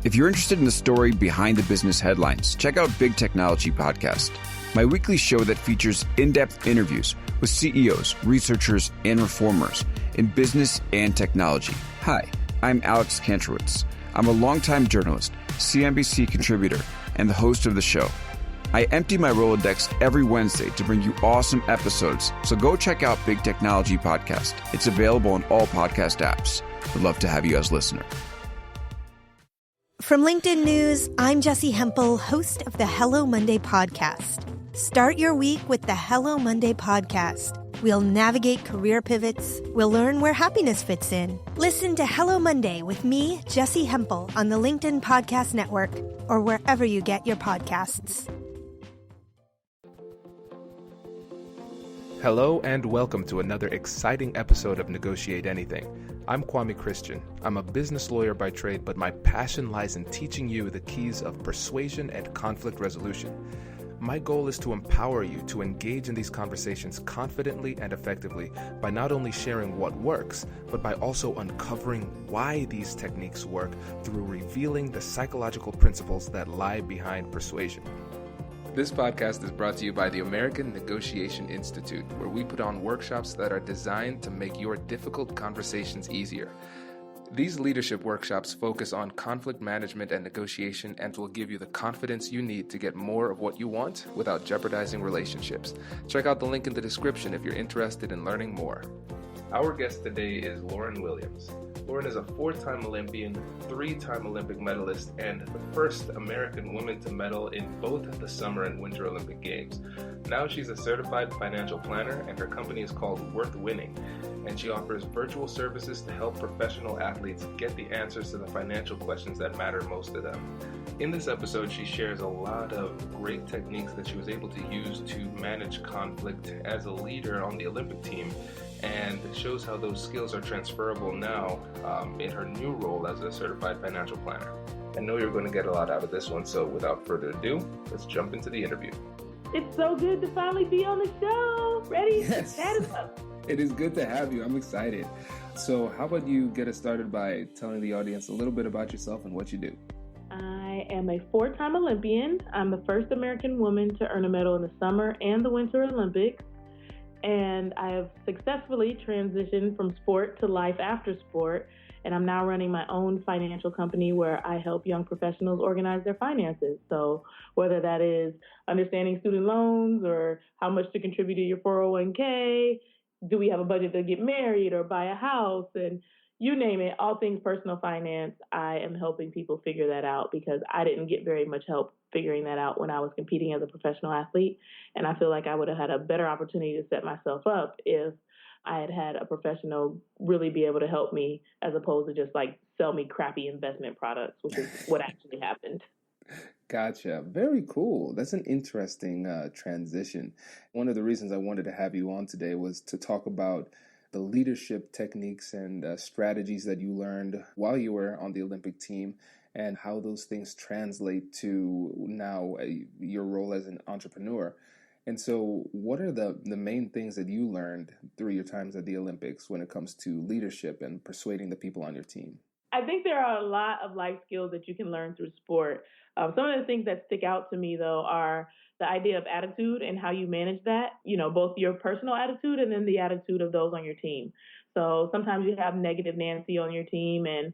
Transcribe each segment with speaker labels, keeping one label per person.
Speaker 1: If you're interested in the story behind the business headlines, check out Big Technology Podcast, my weekly show that features in-depth interviews with CEOs, researchers, and reformers in business and technology. Hi, I'm Alex Kantrowitz. I'm a longtime journalist, CNBC contributor, and the host of the show. I empty my Rolodex every Wednesday to bring you awesome episodes, so go check out Big Technology Podcast. It's available on all podcast apps. We'd love to have you as a listener.
Speaker 2: From LinkedIn News, I'm Jessie Hempel, host of the Hello Monday podcast. Start your week with the Hello Monday podcast. We'll navigate career pivots. We'll learn where happiness fits in. Listen to Hello Monday with me, Jessie Hempel, on the LinkedIn Podcast Network or wherever you get your podcasts.
Speaker 3: Hello and welcome to another exciting episode of Negotiate Anything. I'm Kwame Christian. I'm a business lawyer by trade, but my passion lies in teaching you the keys of persuasion and conflict resolution. My goal is to empower you to engage in these conversations confidently and effectively by not only sharing what works, but by also uncovering why these techniques work through revealing the psychological principles that lie behind persuasion. This podcast is brought to you by the American Negotiation Institute, where we put on workshops that are designed to make your difficult conversations easier. These leadership workshops focus on conflict management and negotiation and will give you the confidence you need to get more of what you want without jeopardizing relationships. Check out the link in the description if you're interested in learning more. Our guest today is Lauryn Williams. Lauryn is a 4-time Olympian, 3-time Olympic medalist, and the first American woman to medal in both the Summer and Winter Olympic Games. Now she's a certified financial planner, and her company is called Worth Winning, and she offers virtual services to help professional athletes get the answers to the financial questions that matter most to them. In this episode, she shares a lot of great techniques that she was able to use to manage conflict as a leader on the Olympic team, and shows how those skills are transferable now in her new role as a certified financial planner. I know you're going to get a lot out of this one, so without further ado, let's jump into the interview.
Speaker 4: It's so good to finally be on the show. Ready?
Speaker 3: Yes.
Speaker 4: Chat it up.
Speaker 3: It is good to have you. I'm excited. So how about you get us started by telling the audience a little bit about yourself and what you do?
Speaker 4: I am a 4-time Olympian. I'm the first American woman to earn a medal in the Summer and the Winter Olympics. And I have successfully transitioned from sport to life after sport. And I'm now running my own financial company where I help young professionals organize their finances. So whether that is understanding student loans or how much to contribute to your 401k, do we have a budget to get married or buy a house, and you name it, all things personal finance, I am helping people figure that out because I didn't get very much help figuring that out when I was competing as a professional athlete. And I feel like I would have had a better opportunity to set myself up if I had had a professional really be able to help me as opposed to just like sell me crappy investment products, which is what actually happened.
Speaker 3: Gotcha. Very cool. That's an interesting transition. One of the reasons I wanted to have you on today was to talk about the leadership techniques and strategies that you learned while you were on the Olympic team and how those things translate to now your role as an entrepreneur. And so what are the main things that you learned through your times at the Olympics when it comes to leadership and persuading the people on your team?
Speaker 4: I think there are a lot of life skills that you can learn through sport. Some of the things that stick out to me, though, are the idea of attitude and how you manage that, both your personal attitude and then the attitude of those on your team. So sometimes you have negative Nancy on your team and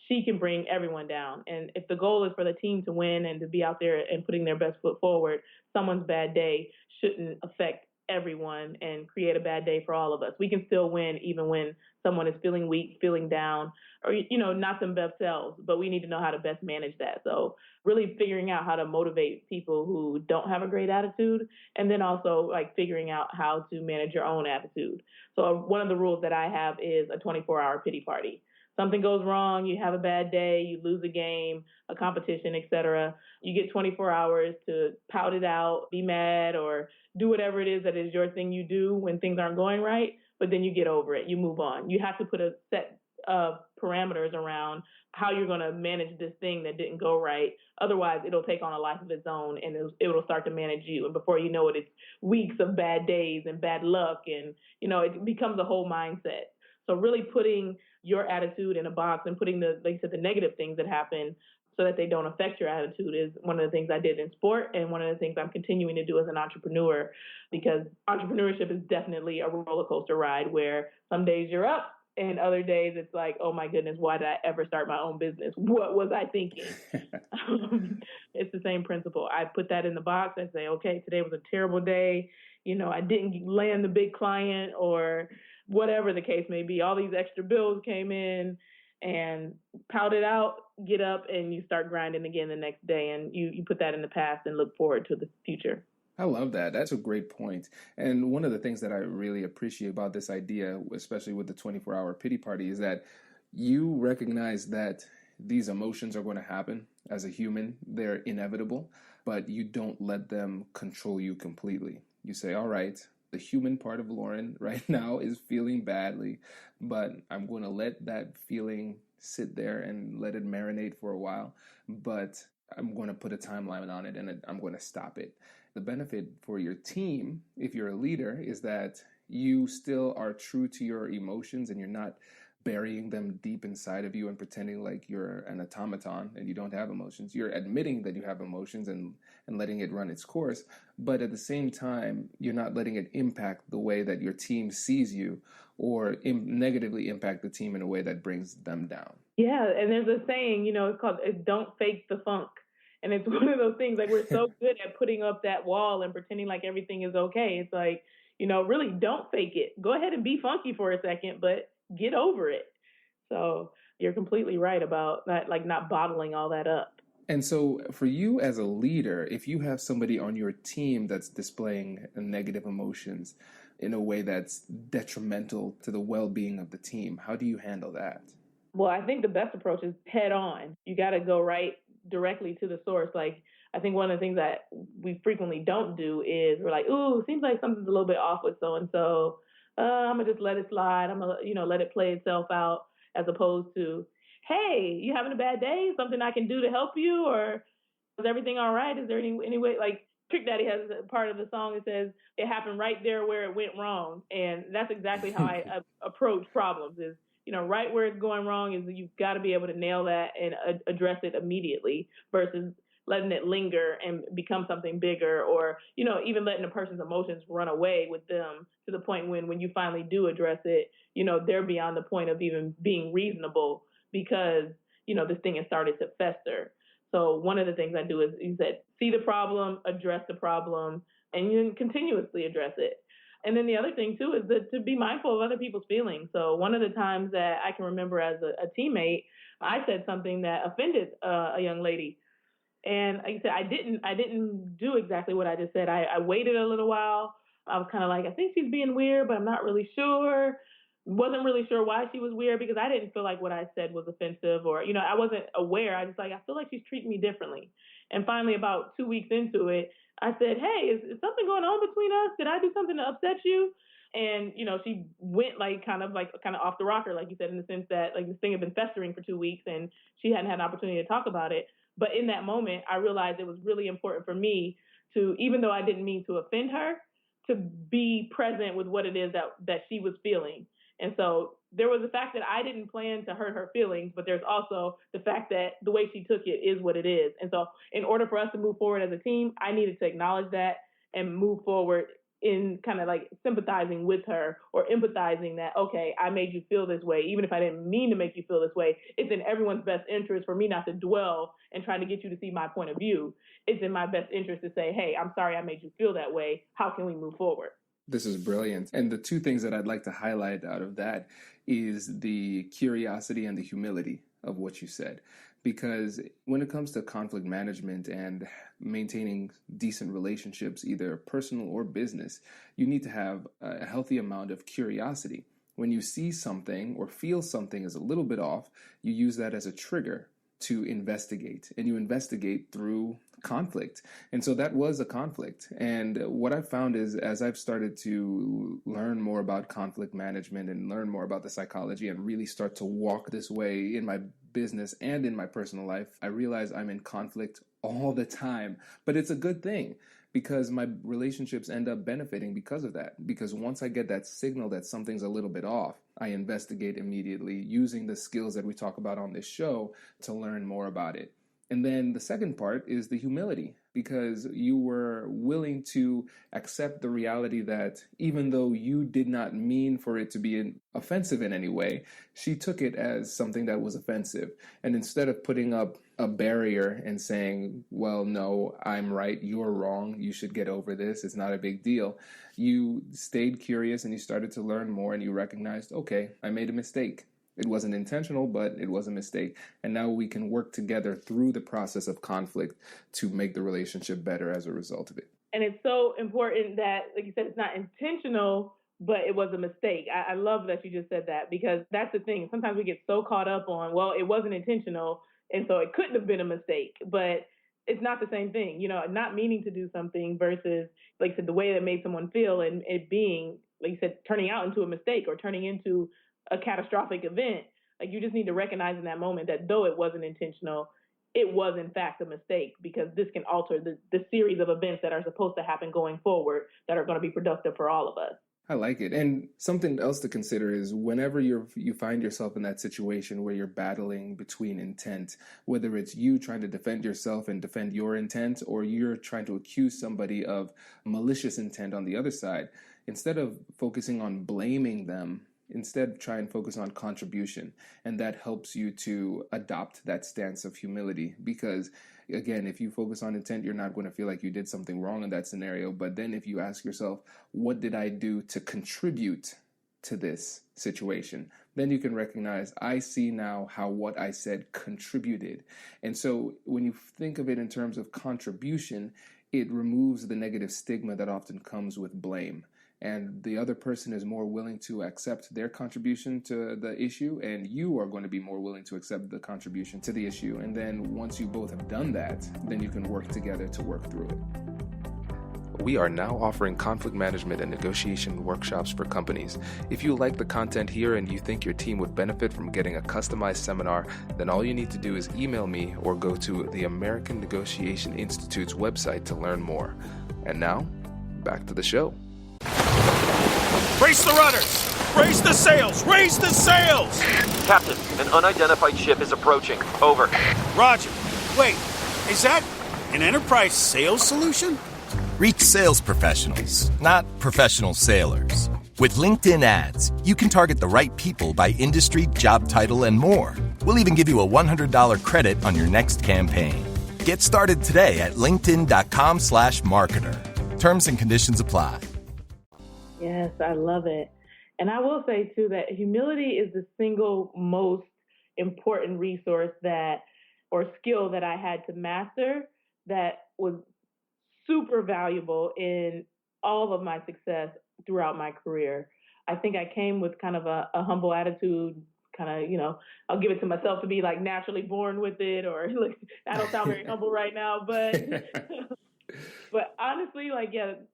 Speaker 4: she can bring everyone down. And if the goal is for the team to win and to be out there and putting their best foot forward, someone's bad day shouldn't affect everyone and create a bad day for all of us. We can still win even when someone is feeling weak, feeling down, or, not them best selves, but we need to know how to best manage that. So really figuring out how to motivate people who don't have a great attitude, and then also like figuring out how to manage your own attitude. So one of the rules that I have is a 24-hour pity party. Something goes wrong, you have a bad day, you lose a game, a competition, etc. You get 24 hours to pout it out, be mad, or do whatever it is that is your thing you do when things aren't going right, but then you get over it, you move on. You have to put a set of parameters around how you're going to manage this thing that didn't go right. Otherwise, it'll take on a life of its own and it'll start to manage you. And before you know it, it's weeks of bad days and bad luck. And, it becomes a whole mindset. So really putting your attitude in a box and putting the negative things that happen so that they don't affect your attitude is one of the things I did in sport and one of the things I'm continuing to do as an entrepreneur, because entrepreneurship is definitely a roller coaster ride where some days you're up and other days it's like, oh my goodness, why did I ever start my own business? What was I thinking? It's the same principle. I put that in the box. I say, okay, today was a terrible day. I didn't land the big client or whatever the case may be. All these extra bills came in, and pout it out, get up, and you start grinding again the next day. And you put that in the past and look forward to the future.
Speaker 3: I love that. That's a great point. And one of the things that I really appreciate about this idea, especially with the 24-hour pity party, is that you recognize that these emotions are going to happen as a human. They're inevitable, but you don't let them control you completely. You say, all right, the human part of Lauryn right now is feeling badly, but I'm going to let that feeling sit there and let it marinate for a while. But I'm going to put a timeline on it and I'm going to stop it. The benefit for your team, if you're a leader, is that you still are true to your emotions and you're not burying them deep inside of you and pretending like you're an automaton and you don't have emotions. You're admitting that you have emotions and letting it run its course. But at the same time, you're not letting it impact the way that your team sees you or negatively impact the team in a way that brings them down.
Speaker 4: Yeah, and there's a saying, it's called don't fake the funk. And it's one of those things, like we're so good at putting up that wall and pretending like everything is okay. It's like, really don't fake it. Go ahead and be funky for a second, but get over it. So you're completely right about that, like not bottling all that up.
Speaker 3: And so for you as a leader, if you have somebody on your team that's displaying negative emotions in a way that's detrimental to the well-being of the team, how do you handle that?
Speaker 4: Well, I think the best approach is head on. You got to go right directly to the source. Like, I think one of the things that we frequently don't do is we're like, ooh, seems like something's a little bit off with so-and-so. I'm going to just let it slide. I'm going to, let it play itself out, as opposed to, hey, you having a bad day? Something I can do to help you? Or is everything all right? Is there any way, like Trick Daddy has a part of the song that says it happened right there where it went wrong. And that's exactly how I approach problems is, right where it's going wrong is you've got to be able to nail that and address it immediately versus letting it linger and become something bigger, or, even letting a person's emotions run away with them to the point when you finally do address it, they're beyond the point of even being reasonable because, this thing has started to fester. So one of the things I do is you said, see the problem, address the problem, and you continuously address it. And then the other thing, too, is to be mindful of other people's feelings. So one of the times that I can remember as a teammate, I said something that offended a young lady. And like I said, I didn't do exactly what I just said. I waited a little while. I was kind of like, I think she's being weird, but I'm not really sure. Wasn't really sure why she was weird because I didn't feel like what I said was offensive or, I wasn't aware. I just I feel like she's treating me differently. And finally, about 2 weeks into it, I said, hey, is something going on between us? Did I do something to upset you? And, she went kind of off the rocker, like you said, in the sense that this thing had been festering for 2 weeks and she hadn't had an opportunity to talk about it. But in that moment, I realized it was really important for me to, even though I didn't mean to offend her, to be present with what it is that she was feeling. And so there was the fact that I didn't plan to hurt her feelings, but there's also the fact that the way she took it is what it is. And so in order for us to move forward as a team, I needed to acknowledge that and move forward in kind of sympathizing with her or empathizing that, okay, I made you feel this way. Even if I didn't mean to make you feel this way, it's in everyone's best interest for me not to dwell and try to get you to see my point of view. It's in my best interest to say, hey, I'm sorry I made you feel that way. How can we move forward?
Speaker 3: This is brilliant. And the two things that I'd like to highlight out of that is the curiosity and the humility of what you said. Because when it comes to conflict management and maintaining decent relationships, either personal or business, you need to have a healthy amount of curiosity. When you see something or feel something is a little bit off, you use that as a trigger to investigate, and you investigate through conflict. And so that was a conflict. And what I've found is as I've started to learn more about conflict management and learn more about the psychology and really start to walk this way in my business and in my personal life, I realize I'm in conflict all the time. But it's a good thing because my relationships end up benefiting because of that. Because once I get that signal that something's a little bit off, I investigate immediately using the skills that we talk about on this show to learn more about it. And then the second part is the humility, because you were willing to accept the reality that even though you did not mean for it to be offensive in any way, she took it as something that was offensive. And instead of putting up a barrier and saying, well, no, I'm right, you're wrong, you should get over this, it's not a big deal, you stayed curious and you started to learn more and you recognized, okay, I made a mistake. It wasn't intentional, but it was a mistake. And now we can work together through the process of conflict to make the relationship better as a result of it.
Speaker 4: And it's so important that, like you said, it's not intentional, but it was a mistake. I love that you just said that, because that's the thing. Sometimes we get so caught up on, well, it wasn't intentional, and so it couldn't have been a mistake. But it's not the same thing, not meaning to do something versus, like you said, the way that made someone feel and it being, like you said, turning out into a mistake or turning into a catastrophic event. Like, you just need to recognize in that moment that though it wasn't intentional, it was in fact a mistake, because this can alter the series of events that are supposed to happen going forward that are going to be productive for all of us.
Speaker 3: I like it. And something else to consider is whenever you find yourself in that situation where you're battling between intent, whether it's you trying to defend yourself and defend your intent, or you're trying to accuse somebody of malicious intent on the other side, instead of focusing on blaming them, instead try and focus on contribution. And that helps you to adopt that stance of humility, because again, if you focus on intent, you're not going to feel like you did something wrong in that scenario. But then if you ask yourself, what did I do to contribute to this situation? Then you can recognize, I see now how what I said contributed. And so when you think of it in terms of contribution, it removes the negative stigma that often comes with blame. And the other person is more willing to accept their contribution to the issue, and you are going to be more willing to accept the contribution to the issue. And then once you both have done that, then you can work together to work through it.
Speaker 5: We are now offering conflict management and negotiation workshops for companies. If you like the content here and you think your team would benefit from getting a customized seminar, then all you need to do is email me or go to the American Negotiation Institute's website to learn more. And now, back to the show.
Speaker 6: Brace the rudders! Raise the sails! Raise the sails!
Speaker 7: Captain, an unidentified ship is approaching. Over.
Speaker 6: Roger. Wait, is that an enterprise sales solution?
Speaker 8: Reach sales professionals, not professional sailors. With LinkedIn ads, you can target the right people by industry, job title, and more. We'll even give you a $100 credit on your next campaign. Get started today at linkedin.com/marketer. Terms and conditions apply.
Speaker 4: Yes, I love it. And I will say, too, that humility is the single most important resource or skill that I had to master that was super valuable in all of my success throughout my career. I think I came with kind of a humble attitude, kind of, I'll give it to myself to be like naturally born with it, or like, I don't sound very humble right now, but but honestly,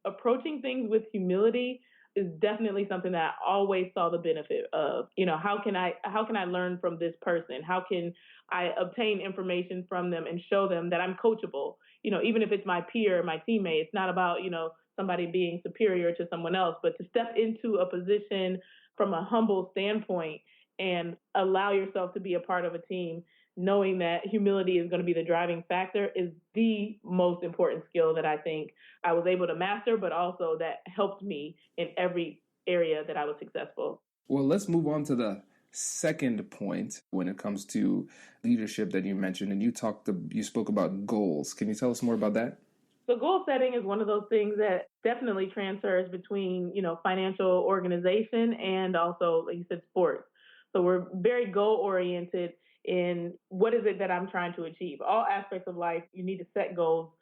Speaker 4: approaching things with humility is definitely something that I always saw the benefit of. How can I learn from this person? How can I obtain information from them and show them that I'm coachable? Even if it's my peer, my teammate, it's not about, somebody being superior to someone else, but to step into a position from a humble standpoint and allow yourself to be a part of a team, knowing that humility is going to be the driving factor, is the most important skill that I think I was able to master, but also that helped me in every area that I was successful.
Speaker 3: Well, let's move on to the second point when it comes to leadership that you mentioned, and you spoke about goals. Can you tell us more about that?
Speaker 4: So goal setting is one of those things that definitely transfers between, financial organization and also, like you said, sports. So we're very goal oriented in what is it that I'm trying to achieve. All aspects of life, you need to set goals,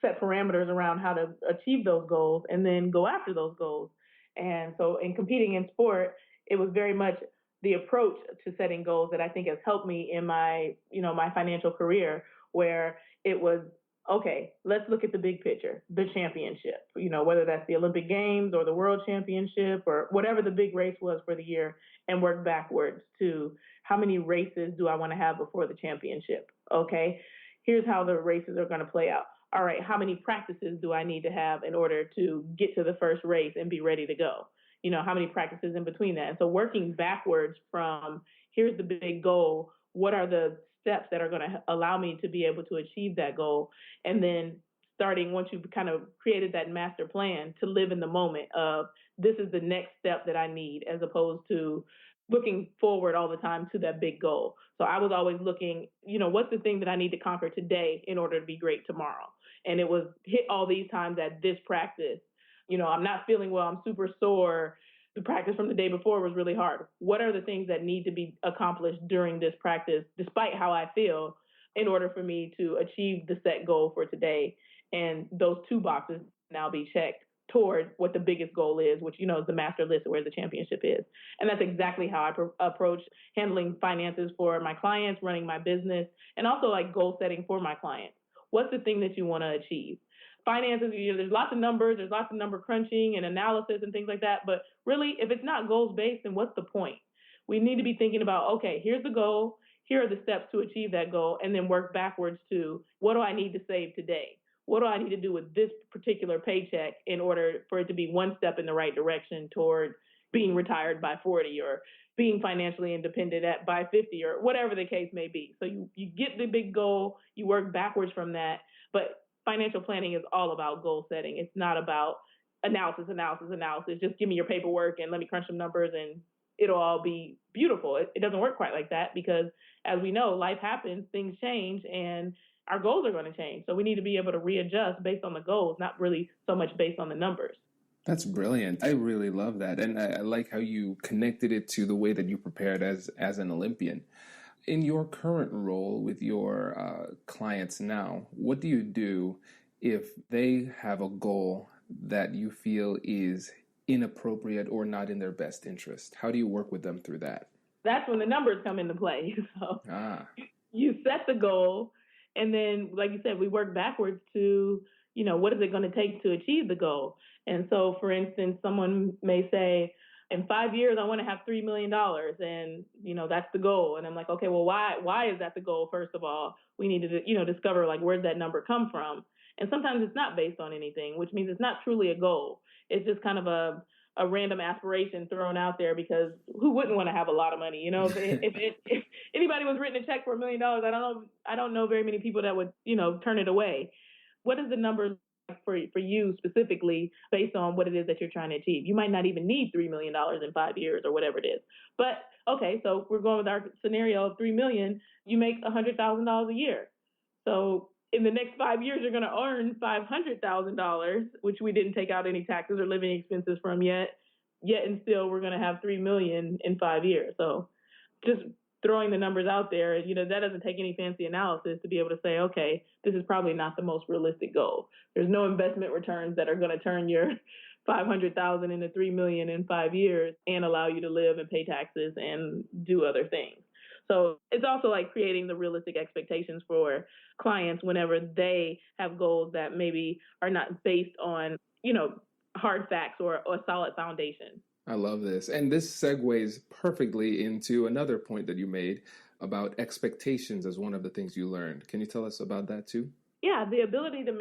Speaker 4: set parameters around how to achieve those goals, and then go after those goals. And so in competing in sport, it was very much the approach to setting goals that I think has helped me in my, my financial career, where it was, okay, let's look at the big picture, the championship, whether that's the Olympic Games or the World Championship or whatever the big race was for the year, and work backwards to how many races do I want to have before the championship? Okay, here's how the races are going to play out. All right, how many practices do I need to have in order to get to the first race and be ready to go? How many practices in between that? And so working backwards from here's the big goal, what are the steps that are going to allow me to be able to achieve that goal. And then starting, once you've kind of created that master plan, to live in the moment of this is the next step that I need, as opposed to looking forward all the time to that big goal. So I was always looking, what's the thing that I need to conquer today in order to be great tomorrow? And it was hit all these times at this practice. I'm not feeling well, I'm super sore. The practice from the day before was really hard. What are the things that need to be accomplished during this practice, despite how I feel, in order for me to achieve the set goal for today? And those two boxes now be checked toward what the biggest goal is, which, is the master list of where the championship is. And that's exactly how I approach handling finances for my clients, running my business, and also like goal setting for my clients. What's the thing that you want to achieve? Finances, there's lots of numbers, there's lots of number crunching and analysis and things like that. But really, if it's not goals based, then what's the point? We need to be thinking about, okay, here's the goal, here are the steps to achieve that goal, and then work backwards to what do I need to save today? What do I need to do with this particular paycheck in order for it to be one step in the right direction toward being retired by 40 or being financially independent by 50 or whatever the case may be. So you get the big goal, you work backwards from that. But financial planning is all about goal setting. It's not about analysis. Just give me your paperwork and let me crunch some numbers and it'll all be beautiful. It doesn't work quite like that because, as we know, life happens, things change, and our goals are going to change. So we need to be able to readjust based on the goals, not really so much based on the numbers.
Speaker 5: That's brilliant. I really love that. And I like how you connected it to the way that you prepared as an Olympian. In your current role with your clients now, what do you do if they have a goal that you feel is inappropriate or not in their best interest? How do you work with them through that?
Speaker 4: That's when the numbers come into play. So you set the goal, and then, like you said, we work backwards to, what is it going to take to achieve the goal? And so, for instance, someone may say, in 5 years, I want to have $3 million. And, that's the goal. And I'm like, okay, well, why is that the goal? First of all, we need to, discover, like, where's that number come from? And sometimes it's not based on anything, which means it's not truly a goal. It's just kind of a random aspiration thrown out there because who wouldn't want to have a lot of money? If anybody was written a check for $1 million, I don't know very many people that would, turn it away. What is the number for you specifically based on what it is that you're trying to achieve? You might not even need $3 million in 5 years or whatever it is. But okay, so we're going with our scenario of $3 million. You make $100,000 a year. So in the next 5 years, you're going to earn $500,000, which we didn't take out any taxes or living expenses from yet and still we're going to have $3 million in 5 years. So just throwing the numbers out there, that doesn't take any fancy analysis to be able to say, okay, this is probably not the most realistic goal. There's no investment returns that are going to turn your $500,000 into $3 million in 5 years and allow you to live and pay taxes and do other things. So it's also like creating the realistic expectations for clients whenever they have goals that maybe are not based on, hard facts or a solid foundation.
Speaker 5: I love this. And this segues perfectly into another point that you made about expectations as one of the things you learned. Can you tell us about that too?
Speaker 4: Yeah, the ability to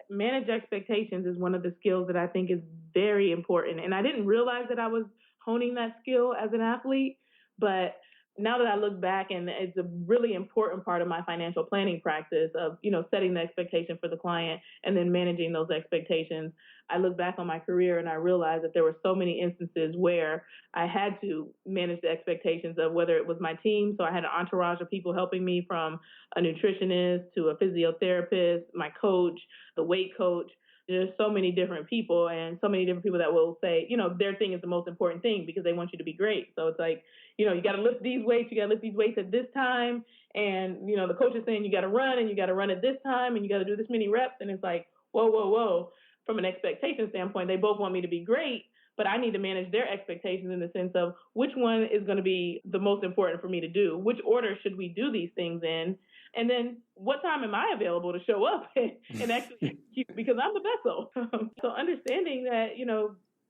Speaker 4: manage expectations is one of the skills that I think is very important. And I didn't realize that I was honing that skill as an athlete, but now that I look back, and it's a really important part of my financial planning practice of, setting the expectation for the client and then managing those expectations. I look back on my career and I realized that there were so many instances where I had to manage the expectations of whether it was my team. So I had an entourage of people helping me, from a nutritionist to a physiotherapist, my coach, the weight coach. There's so many different people and so many different people that will say, their thing is the most important thing because they want you to be great. So it's like, you got to lift these weights. You got to lift these weights at this time. And, the coach is saying you got to run and you got to run at this time and you got to do this many reps. And it's like, whoa. From an expectation standpoint, they both want me to be great, but I need to manage their expectations in the sense of which one is going to be the most important for me to do. Which order should we do these things in? And then what time am I available to show up and actually execute, because I'm the vessel. So understanding that,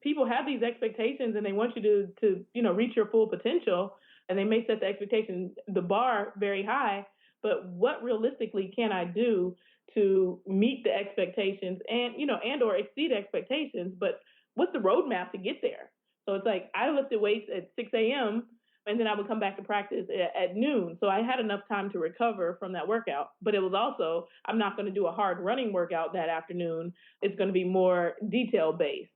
Speaker 4: people have these expectations and they want you to reach your full potential, and they may set the expectation, the bar very high, but what realistically can I do to meet the expectations and or exceed expectations? But what's the roadmap to get there? So it's like I lifted weights at 6 a.m. And then I would come back to practice at noon. So I had enough time to recover from that workout. But it was also, I'm not going to do a hard running workout that afternoon. It's going to be more detail based.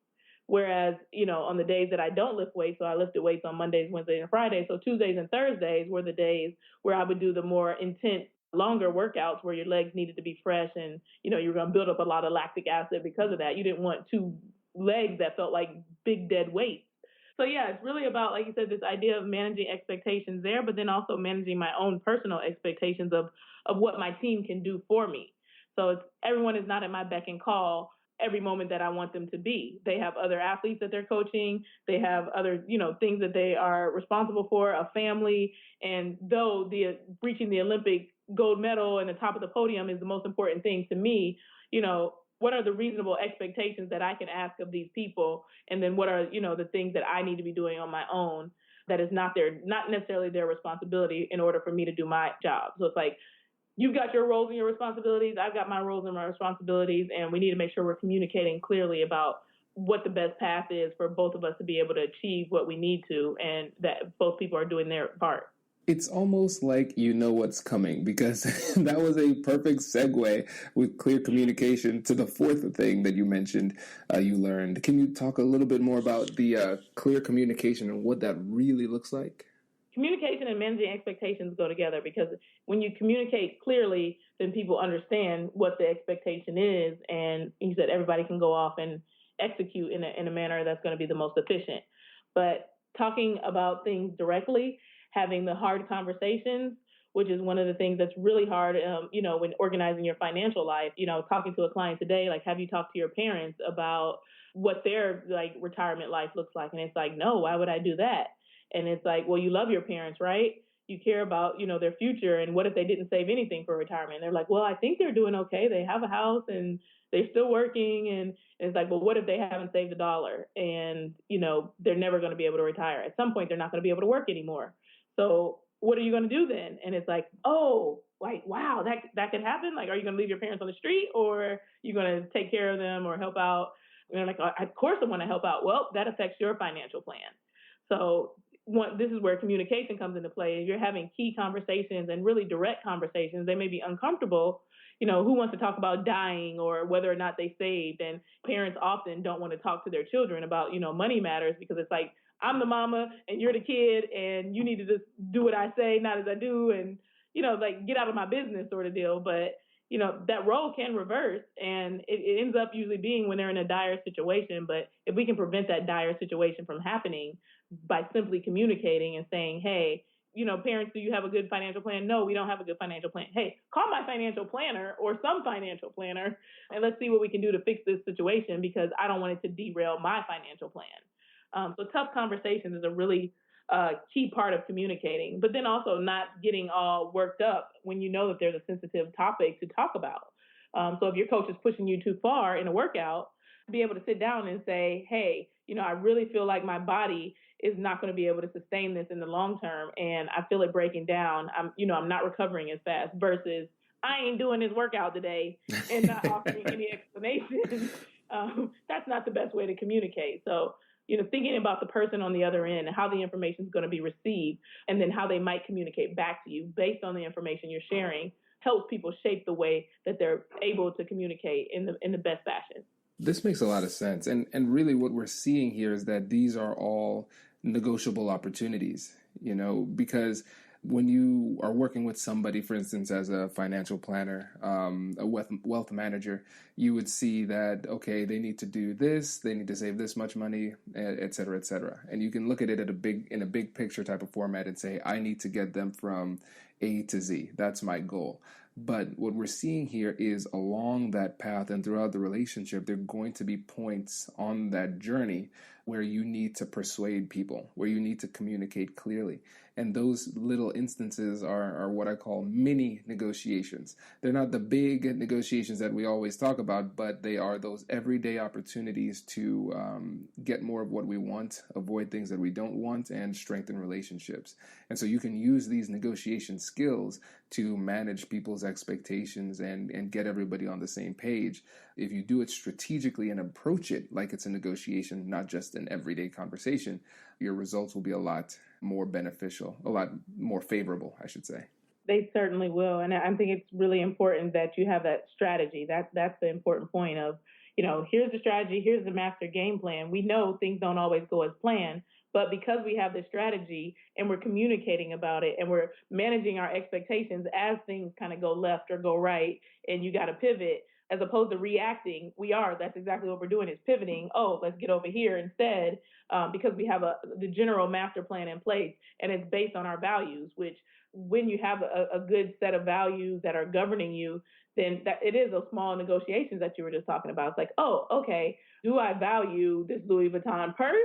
Speaker 4: Whereas, on the days that I don't lift weights, so I lifted weights on Mondays, Wednesdays, and Fridays. So Tuesdays and Thursdays were the days where I would do the more intense, longer workouts where your legs needed to be fresh and, you were going to build up a lot of lactic acid because of that. You didn't want two legs that felt like big dead weights. So yeah, it's really about, like you said, this idea of managing expectations there, but then also managing my own personal expectations of what my team can do for me. So everyone is not at my beck and call every moment that I want them to be. They have other athletes that they're coaching. They have other, things that they are responsible for, a family. And though reaching the Olympic gold medal and the top of the podium is the most important thing to me, what are the reasonable expectations that I can ask of these people? And then what are, the things that I need to be doing on my own that is not necessarily their responsibility in order for me to do my job. So it's like, you've got your roles and your responsibilities. I've got my roles and my responsibilities. And we need to make sure we're communicating clearly about what the best path is for both of us to be able to achieve what we need to, and that both people are doing their part.
Speaker 5: It's almost like you know what's coming, because that was a perfect segue with clear communication to the fourth thing that you mentioned you learned. Can you talk a little bit more about the clear communication and what that really looks like?
Speaker 4: Communication and managing expectations go together, because when you communicate clearly, then people understand what the expectation is. And you said everybody can go off and execute in a manner that's going to be the most efficient. But talking about things directly, having the hard conversations, which is one of the things that's really hard, when organizing your financial life, talking to a client today, like, have you talked to your parents about what their retirement life looks like? And it's like, no, why would I do that? And it's like, well, you love your parents, right? You care about, their future. And what if they didn't save anything for retirement? And they're like, well, I think they're doing okay. They have a house and they're still working. And it's like, well, what if they haven't saved $1? And, they're never going to be able to retire. At some point, they're not going to be able to work anymore. So what are you going to do then? And it's like, oh, wow, that could happen. Like, are you going to leave your parents on the street, or are you going to take care of them or help out? And they're like, of course I want to help out. Well, that affects your financial plan. So this is where communication comes into play. If you're having key conversations and really direct conversations, they may be uncomfortable. Who wants to talk about dying or whether or not they saved? And parents often don't want to talk to their children about, money matters, because it's like, I'm the mama and you're the kid and you need to just do what I say, not as I do. And, get out of my business sort of deal. But, that role can reverse, and it ends up usually being when they're in a dire situation. But if we can prevent that dire situation from happening by simply communicating and saying, hey, parents, do you have a good financial plan? No, we don't have a good financial plan. Hey, call my financial planner or some financial planner, and let's see what we can do to fix this situation, because I don't want it to derail my financial plan. So tough conversations is a really key part of communicating, but then also not getting all worked up when you know that there's a sensitive topic to talk about. So if your coach is pushing you too far in a workout, be able to sit down and say, hey, I really feel like my body is not going to be able to sustain this in the long term, and I feel it breaking down. I'm not recovering as fast, versus I ain't doing this workout today and not offering any explanation. That's not the best way to communicate. So, thinking about the person on the other end and how the information is going to be received, and then how they might communicate back to you based on the information you're sharing, helps people shape the way that they're able to communicate in the best fashion.
Speaker 5: This makes a lot of sense. And really what we're seeing here is that these are all negotiable opportunities, because when you are working with somebody, for instance, as a financial planner, a wealth manager, you would see that, okay, they need to do this, they need to save this much money, et cetera, et cetera. And you can look at it in a big picture type of format and say, I need to get them from A to Z. That's my goal. But what we're seeing here is along that path and throughout the relationship, there are going to be points on that journey where you need to persuade people, where you need to communicate clearly. And those little instances are what I call mini negotiations. They're not the big negotiations that we always talk about, but they are those everyday opportunities to get more of what we want, avoid things that we don't want, and strengthen relationships. And so you can use these negotiation skills to manage people's expectations and get everybody on the same page. If you do it strategically and approach it like it's a negotiation, not just an everyday conversation, your results will be a lot more beneficial, a lot more favorable, I should say.
Speaker 4: They certainly will. And I think it's really important that you have that strategy. That's the important point of, here's the strategy, here's the master game plan. We know things don't always go as planned, but because we have this strategy and we're communicating about it and we're managing our expectations as things kind of go left or go right and you got to pivot, as opposed to reacting, that's exactly what we're doing, is pivoting. Oh, let's get over here instead, because we have the general master plan in place and it's based on our values, which when you have a good set of values that are governing you, then that it is those small negotiations that you were just talking about. It's like, oh, okay, do I value this Louis Vuitton purse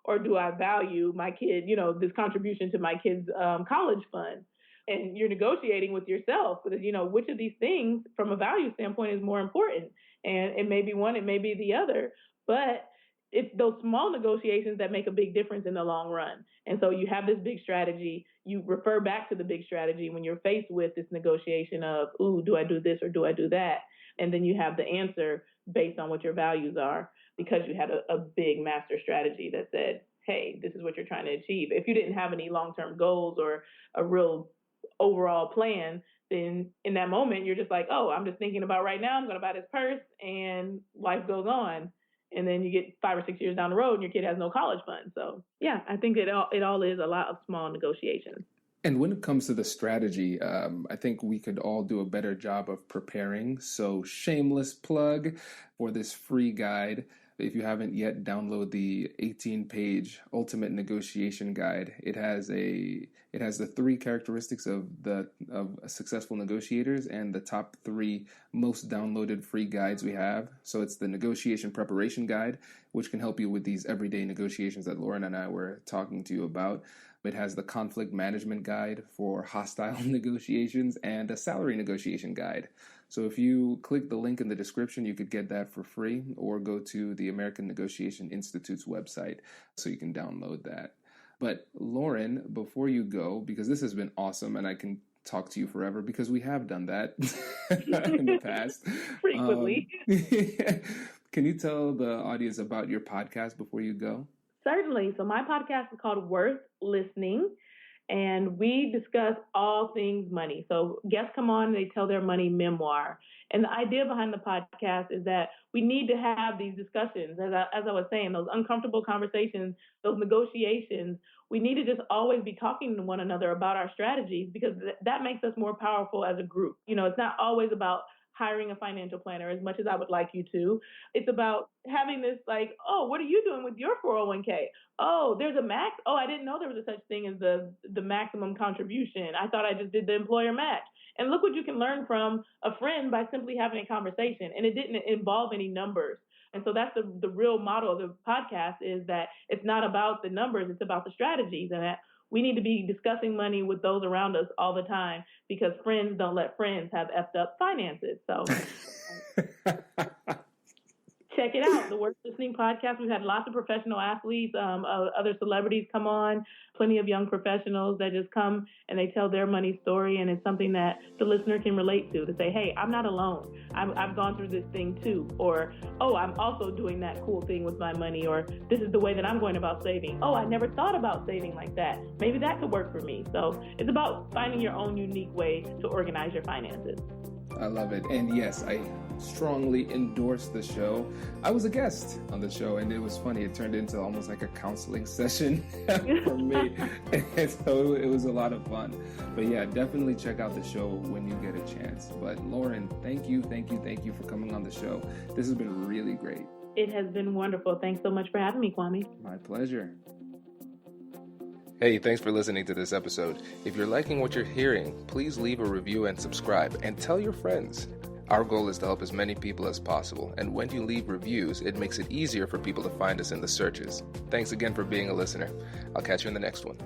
Speaker 4: or do I value my kid, this contribution to my kid's college fund? And you're negotiating with yourself because, which of these things from a value standpoint is more important. And it may be one, it may be the other, but it's those small negotiations that make a big difference in the long run. And so you have this big strategy, you refer back to the big strategy when you're faced with this negotiation of, ooh, do I do this or do I do that? And then you have the answer based on what your values are because you had a big master strategy that said, hey, this is what you're trying to achieve. If you didn't have any long-term goals or a real overall plan, then in that moment, you're just like, oh, I'm just thinking about right now, I'm going to buy this purse and life goes on. And then you get 5 or 6 years down the road and your kid has no college fund. So yeah, I think it all is a lot of small negotiations.
Speaker 5: And when it comes to the strategy, I think we could all do a better job of preparing. So shameless plug for this free guide. If you haven't yet, download the 18-page Ultimate Negotiation Guide. It has the 3 characteristics of successful negotiators and the top 3 most downloaded free guides we have. So it's the Negotiation Preparation Guide, which can help you with these everyday negotiations that Lauryn and I were talking to you about. It has the Conflict Management Guide for hostile negotiations and a Salary Negotiation Guide. So if you click the link in the description, you could get that for free or go to the American Negotiation Institute's website so you can download that. But Lauryn, before you go, because this has been awesome and I can talk to you forever because we have done that in the past.
Speaker 4: Frequently.
Speaker 5: Can you tell the audience about your podcast before you go?
Speaker 4: Certainly. So my podcast is called Worth Listening, and we discuss all things money. So guests come on, they tell their money memoir. And the idea behind the podcast is that we need to have these discussions. As I was saying, those uncomfortable conversations, those negotiations, we need to just always be talking to one another about our strategies because that makes us more powerful as a group. It's not always about hiring a financial planner as much as I would like you to. It's about having this like, oh, what are you doing with your 401k? Oh, there's a max. Oh, I didn't know there was a such thing as the maximum contribution. I thought I just did the employer match. And look what you can learn from a friend by simply having a conversation. And it didn't involve any numbers. And so that's the real model of the podcast is that it's not about the numbers, it's about the strategies. And that we need to be discussing money with those around us all the time because friends don't let friends have effed up finances. So check it out, the Worth Listening podcast. We've had lots of professional athletes, other celebrities come on, plenty of young professionals that just come and they tell their money story. And it's something that the listener can relate to say, hey, I'm not alone. I've gone through this thing too. Or, oh, I'm also doing that cool thing with my money. Or this is the way that I'm going about saving. Oh, I never thought about saving like that. Maybe that could work for me. So it's about finding your own unique way to organize your finances.
Speaker 5: I love it. And yes, I strongly endorse the show. I was a guest on the show and it was funny. It turned into almost like a counseling session for me. And so it was a lot of fun. But yeah, definitely check out the show when you get a chance. But Lauryn, thank you for coming on the show. This has been really great.
Speaker 4: It has been wonderful. Thanks so much for having me, Kwame.
Speaker 5: My pleasure.
Speaker 3: Hey, thanks for listening to this episode. If you're liking what you're hearing, please leave a review and subscribe and tell your friends. Our goal is to help as many people as possible, and when you leave reviews, it makes it easier for people to find us in the searches. Thanks again for being a listener. I'll catch you in the next one.